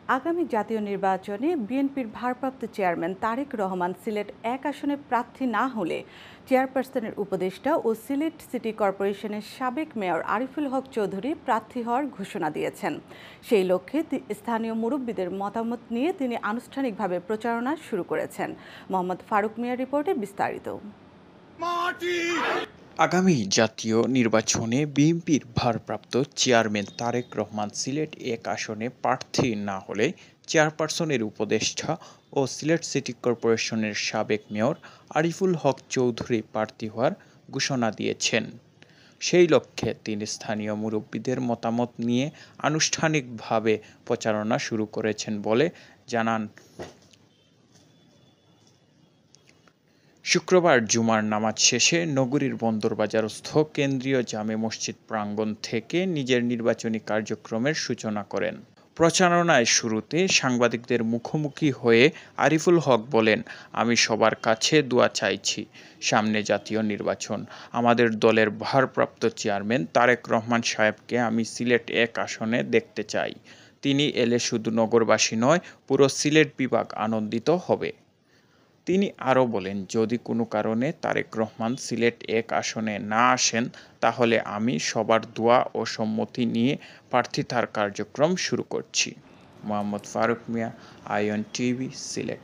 আগামী জাতীয় নির্বাচনে বিএনপির ভারপ্রাপ্ত চেয়ারম্যান তারেক রহমান সিলেট ১ আসনে প্রার্থী না হলে চেয়ারপারসনের উপদেষ্টা ও সিলেট সিটি কর্পোরেশনের সাবেক মেয়র আরিফুল হক চৌধুরী প্রার্থী হওয়ার ঘোষণা দিয়েছেন। সেই লক্ষ্যে স্থানীয় মুরব্বীদের মতামত নিয়ে তিনি আনুষ্ঠানিকভাবে প্রচারণা শুরু করেছেন। মোহাম্মদ ফারুক মিয়ার রিপোর্টে বিস্তারিত। আগামী জাতীয় নির্বাচনে বিএনপির ভারপ্রাপ্ত চেয়ারম্যান তারেক রহমান সিলেট ১ আসনে প্রার্থী না হলে চেয়ারপারসনের উপদেষ্টা ও সিলেট সিটি কর্পোরেশনের সাবেক মেয়র আরিফুল হক চৌধুরী প্রার্থী হওয়ার ঘোষণা দিয়েছেন। সেই লক্ষ্যে তিনি স্থানীয় মুরব্বীদের মতামত নিয়ে আনুষ্ঠানিকভাবে প্রচারণা শুরু করেছেন বলে জানান। শুক্রবার জুমার নামাজ শেষে নগরীর বন্দরবাজারস্থ কেন্দ্রীয় জামে মসজিদ প্রাঙ্গণ থেকে নিজের নির্বাচনী কার্যক্রমের সূচনা করেন। প্রচারণায় শুরুতে সাংবাদিকদের মুখোমুখি হয়ে আরিফুল হক বলেন, আমি সবার কাছে দোয়া চাইছি। সামনে জাতীয় নির্বাচন। আমাদের দলের ভারপ্রাপ্ত চেয়ারম্যান তারেক রহমান সাহেবকে আমি সিলেট ১ আসনে দেখতে চাই। তিনি এলে শুধু নগরবাসী নয়, পুরো সিলেট বিভাগ আনন্দিত হবে। তিনি আরও বলেন, যদি কোনো কারণে তারেক রহমান সিলেট ১ আসনে না আসেন তাহলে আমি সবার দোয়া ও সম্মতি নিয়ে প্রার্থিতার কার্যক্রম শুরু করছি। মোহাম্মদ ফারুক মিয়া, আইএন টিভি, সিলেট।